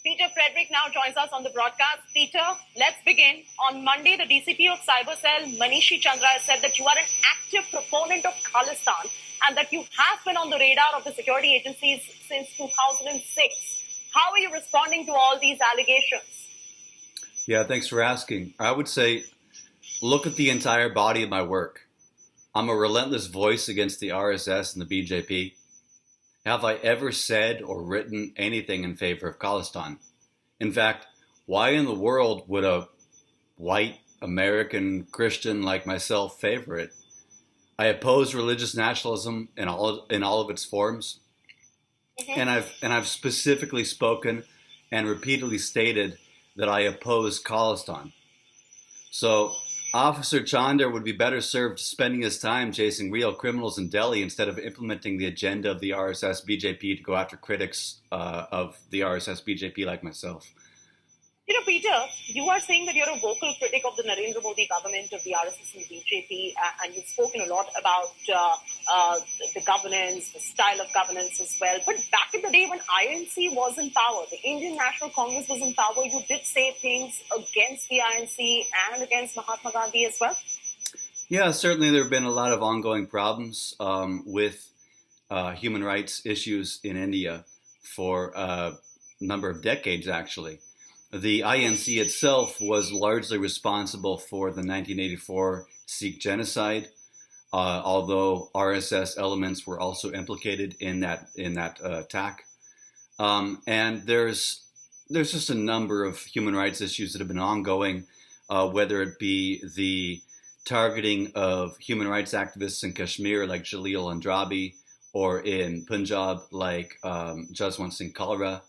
Peter Friedrich now joins us on the broadcast. Peter, let's begin. On Monday, the DCP of Cyber Cell, Manishi Chandra, has said that you are an active proponent of Khalistan and that you have been on the radar of the security agencies since 2006. How are you responding to all these allegations? Yeah, thanks for asking. I would say look at the entire body of my work. I'm a relentless voice against the RSS and the BJP. Have I ever said or written anything in favor of Khalistan? In fact, why in the world would a white American Christian like myself favor it? I oppose religious nationalism in all of its forms, and I've specifically spoken and repeatedly stated that I oppose Khalistan. So Officer Chandra would be better served spending his time chasing real criminals in Delhi instead of implementing the agenda of the RSS BJP to go after critics of the RSS BJP like myself. You know, Peter, you are saying that you're a vocal critic of the Narendra Modi government, of the RSS and the BJP, and you've spoken a lot about the governance, the style of governance as well. But back in the day when INC was in power, the Indian National Congress was in power, you did say things against the INC and against Mahatma Gandhi as well? Yeah, certainly there have been a lot of ongoing problems with human rights issues in India for a number of decades, actually. The INC itself was largely responsible for the 1984 Sikh genocide, although RSS elements were also implicated in that attack. And there's just a number of human rights issues that have been ongoing, whether it be the targeting of human rights activists in Kashmir like Jalil Andrabi, or in Punjab like Jaswant Singh Kalra,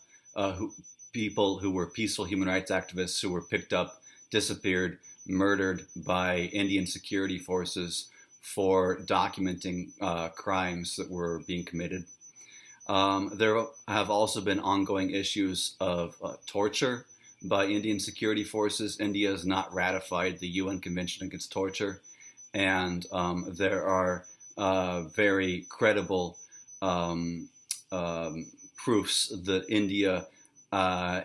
people who were peaceful human rights activists who were picked up, disappeared, murdered by Indian security forces for documenting crimes that were being committed. There have also been ongoing issues of torture by Indian security forces. India has not ratified the UN Convention Against Torture, and there are very credible proofs that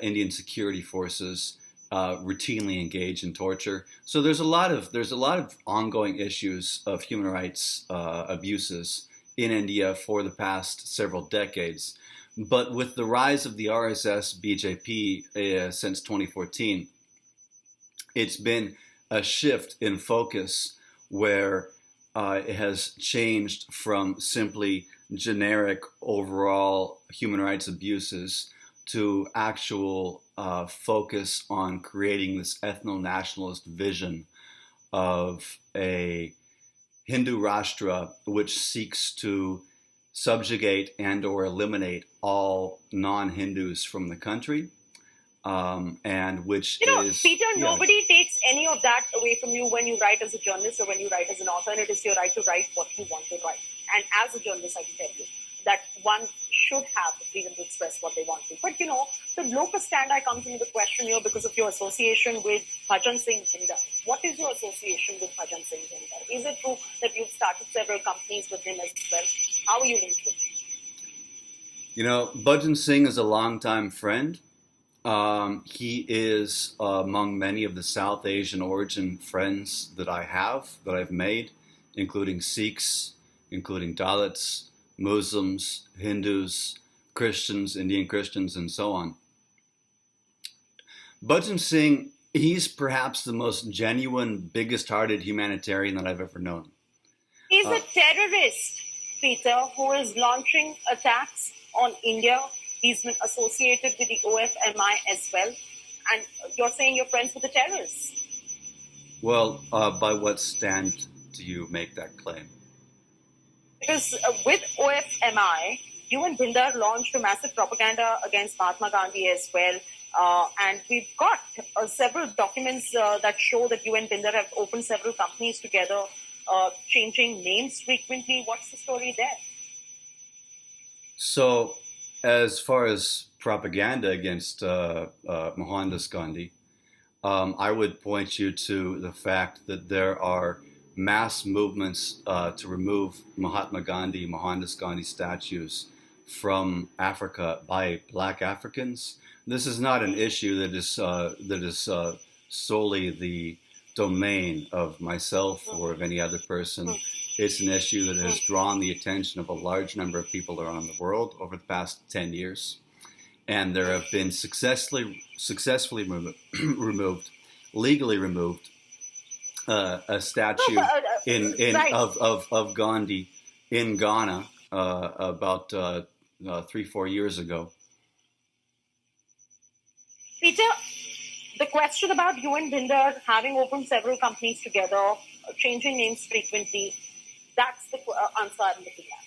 Indian security forces routinely engage in torture. So there's a lot of ongoing issues of human rights abuses in India for the past several decades. But with the rise of the RSS BJP since 2014, it's been a shift in focus where it has changed from simply generic overall human rights abuses to actual focus on creating this ethno-nationalist vision of a Hindu Rashtra which seeks to subjugate and or eliminate all non-Hindus from the country, and which is... Peter, nobody takes any of that away from you when you write as a journalist or when you write as an author, and it is your right to write what you want to write. And as a journalist, I can tell you that one should have the freedom to express what they want to. But, the locus standi comes into the question here because of your association with Bhajan Singh Hindar. What is your association with Bhajan Singh Hindar? Is it true that you've started several companies with him as well? How are you linked with him? Bhajan Singh is a longtime friend. He is among many of the South Asian origin friends that I've made, including Sikhs, including Dalits, Muslims, Hindus, Christians, Indian Christians, and so on. Bhajan Singh, he's perhaps the most genuine, biggest-hearted humanitarian that I've ever known. He's a terrorist, Peter, who is launching attacks on India. He's been associated with the OFMI as well. And you're saying you're friends with the terrorists. Well, by what stand do you make that claim? Because with OFMI, you and Bhindar launched a massive propaganda against Mahatma Gandhi as well. And we've got several documents that show that you and Bhindar have opened several companies together, changing names frequently. What's the story there? So, as far as propaganda against Mohandas Gandhi, I would point you to the fact that there are mass movements to remove Mohandas Gandhi statues from Africa by Black Africans. This is not an issue that is solely the domain of myself or of any other person. It's an issue that has drawn the attention of a large number of people around the world over the past 10 years. And there have been successfully removed, legally removed, a statue Right. of Gandhi in Ghana about 3-4 years ago. Peter, the question about you and Binder having opened several companies together, changing names frequently, that's the answer I'm looking at.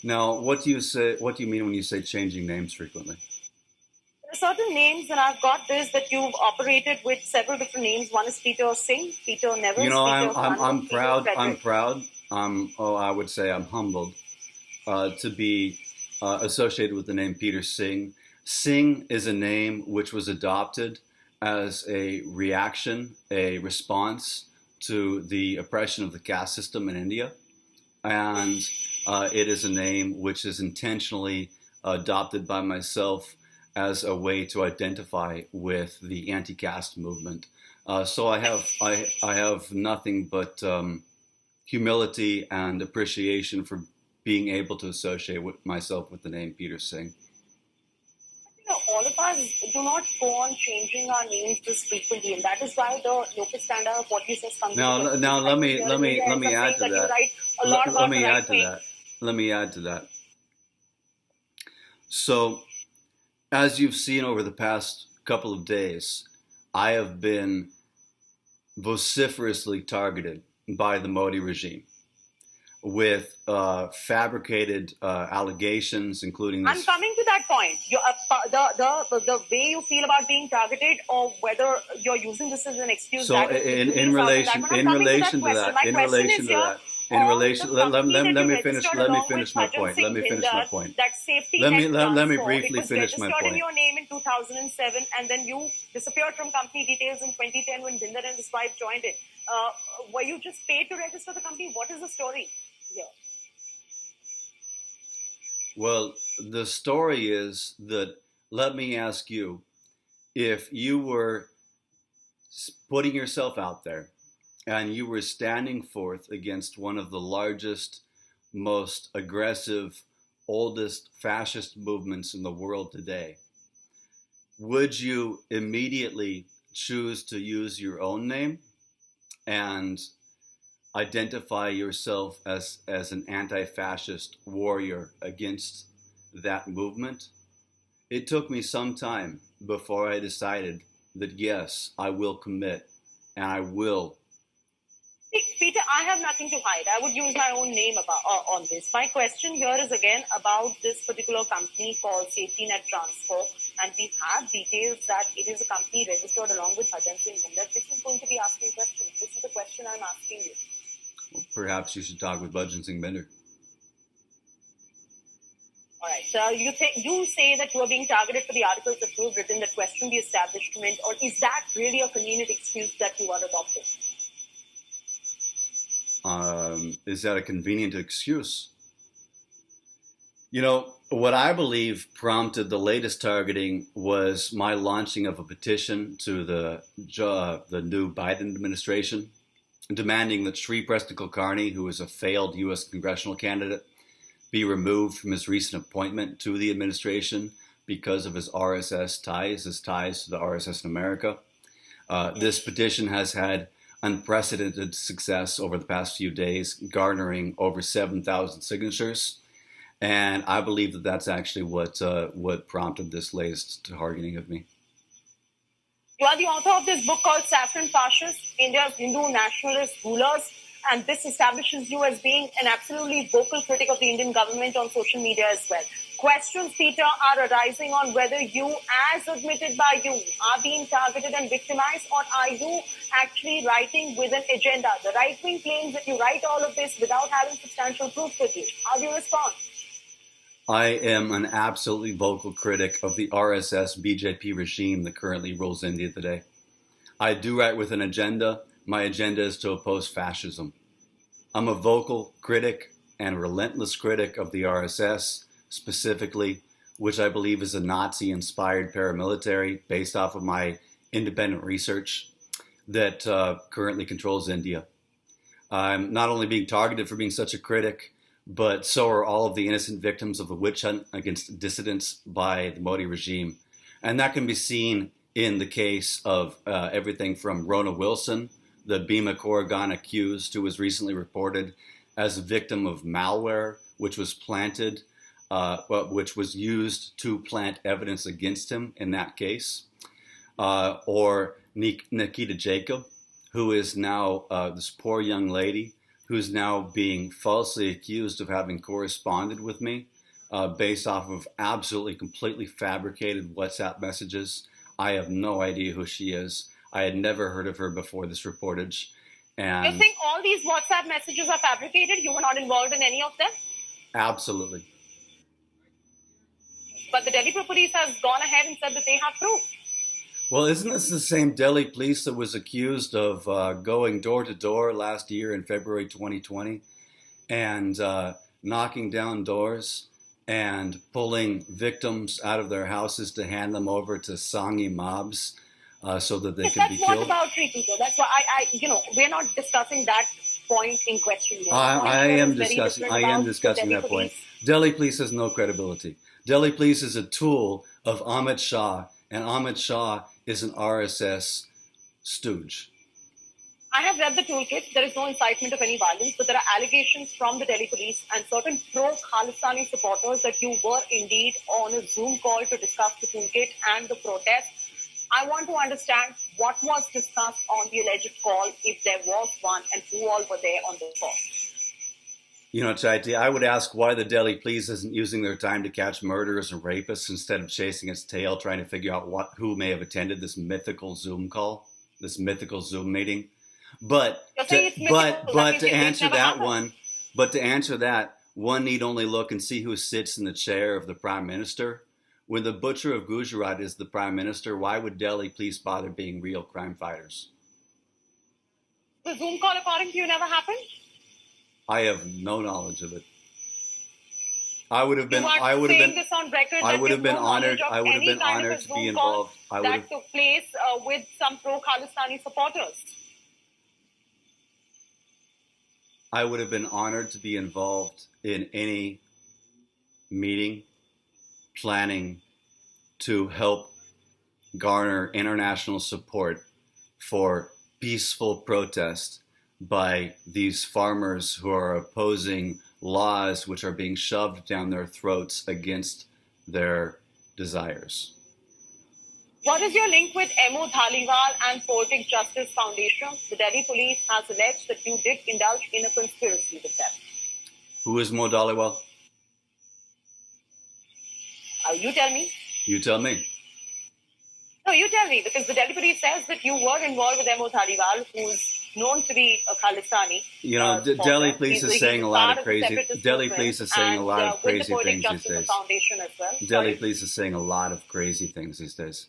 Now, what do you say? What do you mean when you say changing names frequently? There are certain names, and I've got this, that you've operated with several different names. One is Peter Singh, Peter Nevis, You know, Peter I'm proud. Friedrich. I'm proud. I would say I'm humbled to be associated with the name Peter Singh. Singh is a name which was adopted as a reaction, a response to the oppression of the caste system in India. And it is a name which is intentionally adopted by myself as a way to identify with the anti-caste movement. So I have nothing but humility and appreciation for being able to associate myself with the name Peter Singh. All of us do not go on changing our names this frequently, and that is why the local standard of what you says comes. Now let me add to that. Let me add to that. Let me add to that. So, as you've seen over the past couple of days, I have been vociferously targeted by the Modi regime with fabricated allegations, including this. I'm coming to that point. The way you feel about being targeted, or whether you're using this as an excuse. So, in relation to that, let me finish my point. Let me briefly finish my point. It was registered in your name in 2007, and then you disappeared from company details in 2010 when Binder and his wife joined it. Were you just paid to register the company? What is the story here? Well, the story is that, let me ask you, if you were putting yourself out there and you were standing forth against one of the largest, most aggressive, oldest fascist movements in the world today, would you immediately choose to use your own name and identify yourself as an anti-fascist warrior against that movement? It took me some time before I decided that yes, I will commit and I will. Peter, I have nothing to hide. I would use my own name on this. My question here is again about this particular company called Safety Net Transfer, and we have details that it is a company registered along with Bhajan Singh Binder. This is going to be asking questions. This is the question I'm asking you. Well, perhaps you should talk with Bhajan Singh Binder. All right. So you say that you are being targeted for the articles that you have written that question the establishment, or is that really a convenient excuse that you are adopting? Is that a convenient excuse? You know, what I believe prompted the latest targeting was my launching of a petition to the new Biden administration, demanding that Sri Preston Kulkarni, who is a failed U.S. congressional candidate, be removed from his recent appointment to the administration because of his RSS ties, his ties to the RSS in America. This petition has had unprecedented success over the past few days, garnering over 7,000 signatures. And I believe that that's actually what prompted this latest targeting of me. You are the author of this book called Saffron Fascists, India's Hindu Nationalist Rulers, and this establishes you as being an absolutely vocal critic of the Indian government on social media as well. Questions, Peter, are arising on whether you, as admitted by you, are being targeted and victimized, or are you actually writing with an agenda? The right wing claims that you write all of this without having substantial proof with you. How do you respond? I am an absolutely vocal critic of the RSS BJP regime that currently rules India today. I do write with an agenda. My agenda is to oppose fascism. I'm a vocal critic and relentless critic of the RSS, specifically which I believe is a Nazi-inspired paramilitary based off of my independent research that currently controls India. I'm not only being targeted for being such a critic, but so are all of the innocent victims of the witch hunt against dissidents by the Modi regime. And that can be seen in the case of everything from Rona Wilson, the Bhima Koregan accused, who was recently reported as a victim of malware, which was planted, which was used to plant evidence against him in that case, or Nikita Jacob, who is now this poor young lady who's now being falsely accused of having corresponded with me based off of absolutely completely fabricated WhatsApp messages. I have no idea who she is. I had never heard of her before this reportage. And you think all these WhatsApp messages are fabricated? You were not involved in any of them? Absolutely. But the Delhi police has gone ahead and said that they have proof. Well, isn't this the same Delhi police that was accused of going door to door last year in February 2020 and knocking down doors and pulling victims out of their houses to hand them over to Sanghi mobs so that they can be killed? That's what about Preeti? That's why we're not discussing that point in question here. I am discussing that point. Delhi police has no credibility. Delhi police is a tool of Amit Shah, and Amit Shah is an RSS stooge. I have read the toolkit. There is no incitement of any violence, but there are allegations from the Delhi police and certain pro-Khalistani supporters that you were indeed on a Zoom call to discuss the toolkit and the protest. I want to understand what was discussed on the alleged call, if there was one, and who all were there on the call. You know, Chaiti, I would ask why the Delhi police isn't using their time to catch murderers and rapists instead of chasing its tail, trying to figure out who may have attended this mythical Zoom call, this mythical Zoom meeting. But to answer that, one need only look and see who sits in the chair of the Prime Minister. When the butcher of Gujarat is the Prime Minister, why would Delhi police bother being real crime fighters? The Zoom call, according to you, never happened? I have no knowledge of it. I would have been honored to be involved. That took place with some pro-Khalistani supporters. I would have been honored to be involved in any meeting planning to help garner international support for peaceful protest by these farmers who are opposing laws which are being shoved down their throats against their desires. What is your link with M.O. Dhaliwal and Poetic Justice Foundation? The Delhi police has alleged that you did indulge in a conspiracy with them. Who is Mo Dhaliwal? You tell me. You tell me. No, you tell me, because the Delhi police says that you were involved with M.O. Dhaliwal, who's known to be a Khalistani. You know, Delhi police is saying a lot of crazy. Delhi police is saying a lot of crazy things these days. Delhi police is saying a lot of crazy things these days.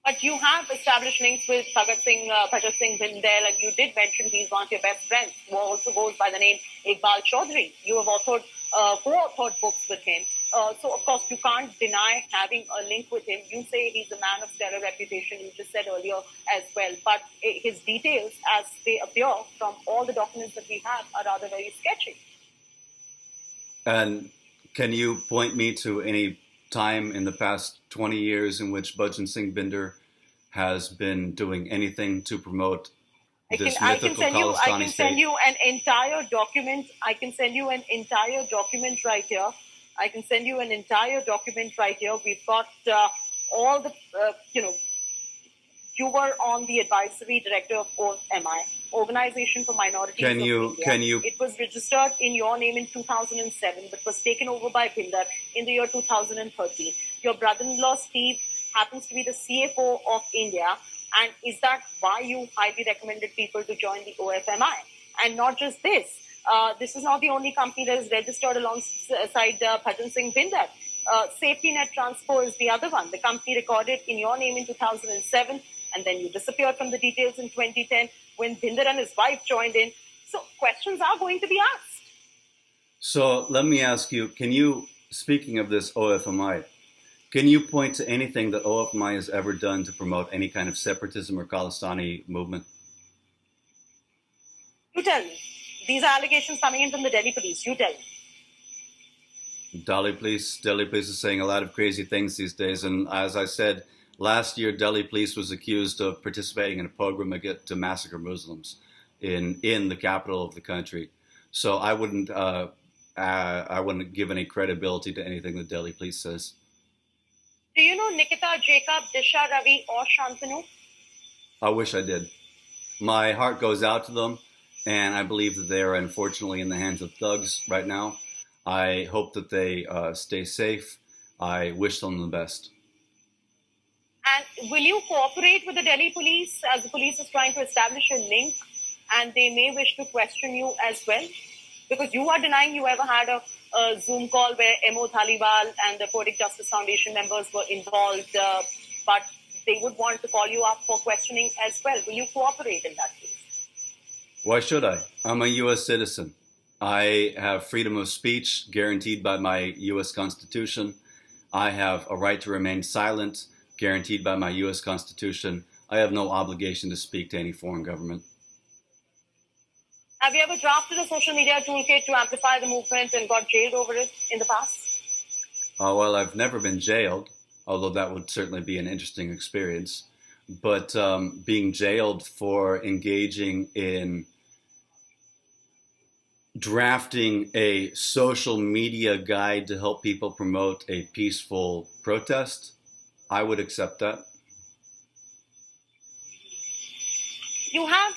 But you have established links with Bhagat Singh Bhindel, and you did mention he's one of your best friends, who also goes by the name Iqbal Chaudhry. You have co-authored books with him. So, of course, you can't deny having a link with him. You say he's a man of stellar reputation, you just said earlier as well. But his details, as they appear from all the documents that we have, are rather very sketchy. And can you point me to any time in the past 20 years in which Bhajan Singh Binder has been doing anything to promote this mythical Khalistani state? I can send you an entire document. I can send you an entire document right here. We've got all the, you were on the advisory director of OMI, Organization for Minorities of India. It was registered in your name in 2007, but was taken over by Binder in the year 2013. Your brother-in-law, Steve, happens to be the CFO of India. And is that why you highly recommended people to join the OFMI? And not just this. This is not the only company that is registered alongside Bhajan Singh Binder. Safety Net Transpo is the other one. The company recorded in your name in 2007, and then you disappeared from the details in 2010 when Binder and his wife joined in. So questions are going to be asked. So let me ask you, can you speaking of this OFMI, can you point to anything that OFMI has ever done to promote any kind of separatism or Khalistani movement? You tell me. These are allegations coming in from the Delhi police. You tell me. Delhi police is saying a lot of crazy things these days. And as I said, last year, Delhi police was accused of participating in a pogrom to massacre Muslims in the capital of the country. So I wouldn't give any credibility to anything the Delhi police says. Do you know Nikita, Jacob, Disha, Ravi, or Shantanu? I wish I did. My heart goes out to them, and I believe that they are unfortunately in the hands of thugs right now. I hope that they stay safe. I wish them the best. And will you cooperate with the Delhi police as the police is trying to establish a link and they may wish to question you as well? Because you are denying you ever had a Zoom call where M.O. Dhaliwal and the Poetic Justice Foundation members were involved, but they would want to call you up for questioning as well. Will you cooperate in that case? Why should I? I'm a U.S. citizen. I have freedom of speech guaranteed by my U.S. Constitution. I have a right to remain silent guaranteed by my U.S. Constitution. I have no obligation to speak to any foreign government. Have you ever drafted a social media toolkit to amplify the movement and got jailed over it in the past? Well, I've never been jailed, although that would certainly be an interesting experience. But being jailed for engaging in drafting a social media guide to help people promote a peaceful protest, I would accept that. You have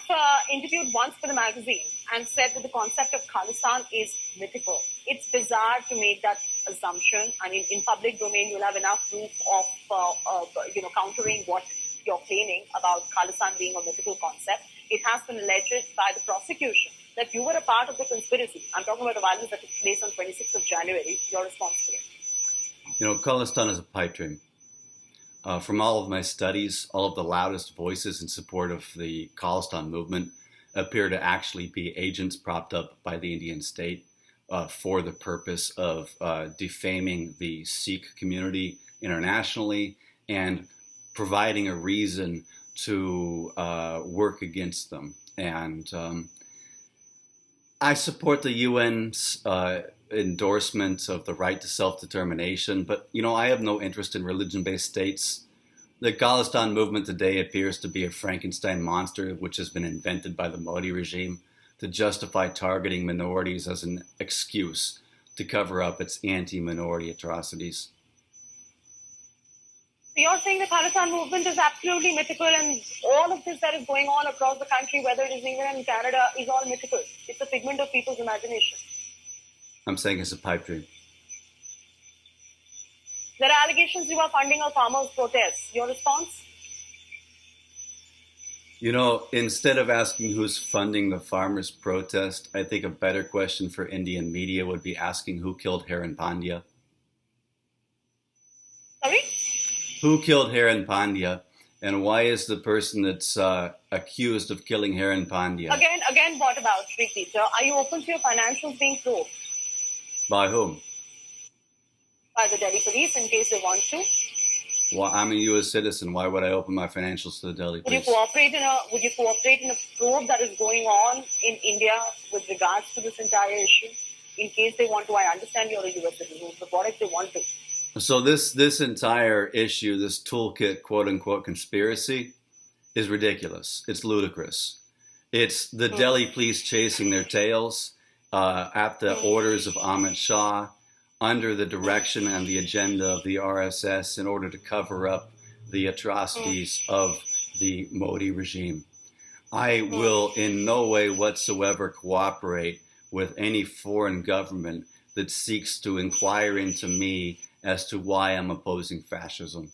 interviewed once for the magazine and said that the concept of Khalistan is mythical. It's bizarre to make that assumption. I mean, in public domain, you'll have enough proof of countering what you're claiming about Khalistan being a mythical concept. It has been alleged by the prosecution that you were a part of the conspiracy. I'm talking about the violence that took place on 26th of January. Your response to it? Khalistan is a pipe dream. From all of my studies, all of the loudest voices in support of the Khalistan movement appear to actually be agents propped up by the Indian state for the purpose of defaming the Sikh community internationally and providing a reason to work against them. And I support the UN's endorsement of the right to self-determination, but I have no interest in religion-based states. The Khalistan movement today appears to be a Frankenstein monster which has been invented by the Modi regime to justify targeting minorities as an excuse to cover up its anti-minority atrocities. You're saying the Khalistan movement is absolutely mythical, and all of this that is going on across the country, whether it is England and Canada, is all mythical. It's a figment of people's imagination. I'm saying it's a pipe dream. There are allegations you are funding a farmers' protest. Your response? Instead of asking who's funding the farmers' protest, I think a better question for Indian media would be asking who killed Haran Pandya. Sorry? Who killed Haran Pandya, and why is the person that's accused of killing Haran Pandya? Again, what about, Friedrich? Are you open to your financials being probed? By whom? By the Delhi police, in case they want to. Well, I'm a U.S. citizen. Why would I open my financials to the Delhi police? Would you cooperate in a probe that is going on in India with regards to this entire issue? In case they want to, I understand you're a U.S. citizen, but what if they want to? So this entire issue, this toolkit, quote unquote, conspiracy, is ridiculous. It's ludicrous. It's the Delhi police chasing their tails at the orders of Amit Shah, under the direction and the agenda of the RSS in order to cover up the atrocities of the Modi regime. I will in no way whatsoever cooperate with any foreign government that seeks to inquire into me as to why I'm opposing fascism.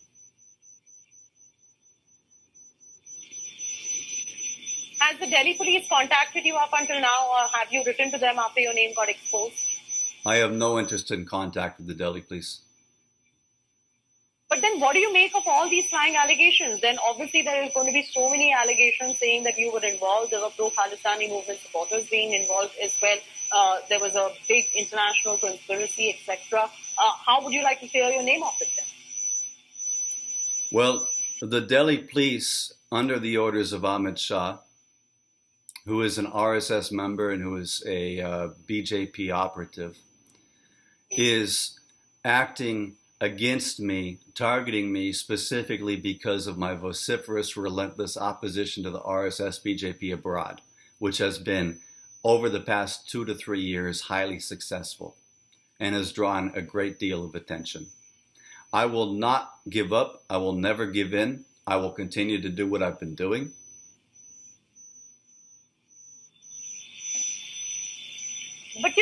Has the Delhi police contacted you up until now, or have you written to them after your name got exposed? I have no interest in contact with the Delhi police. But But then what do you make of all these flying allegations? Then obviously there is going to be so many allegations saying that you were involved. There were pro-Khalistani movement supporters being involved as well. There was a big international conspiracy, etc. How would you like to clear your name off it then? Well, the Delhi police, under the orders of Amit Shah, who is an RSS member and who is a BJP operative, is acting against me, targeting me specifically because of my vociferous, relentless opposition to the RSS BJP abroad, which has been, over the past 2 to 3 years, highly successful and has drawn a great deal of attention. I will not give up. I will never give in. I will continue to do what I've been doing. But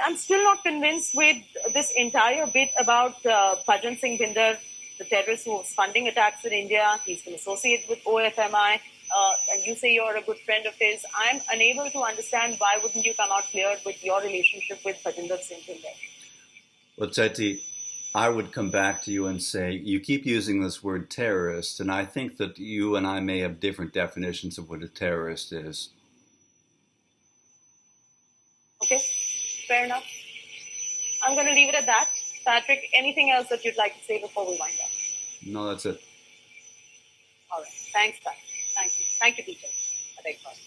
I'm still not convinced with this entire bit about Bhajan Singh Bhinder, the terrorist who was funding attacks in India. He's been associated with OFMI, and you say you're a good friend of his. I'm unable to understand why wouldn't you come out clear with your relationship with Bhajinder Singh Bhinder? Well, Chetty, I would come back to you and say, you keep using this word terrorist, and I think that you and I may have different definitions of what a terrorist is. Okay, fair enough. I'm going to leave it at that. Patrick, anything else that you'd like to say before we wind up? No, that's it. All right. Thanks, Patrick. Thank you. Thank you, teacher. I beg pardon.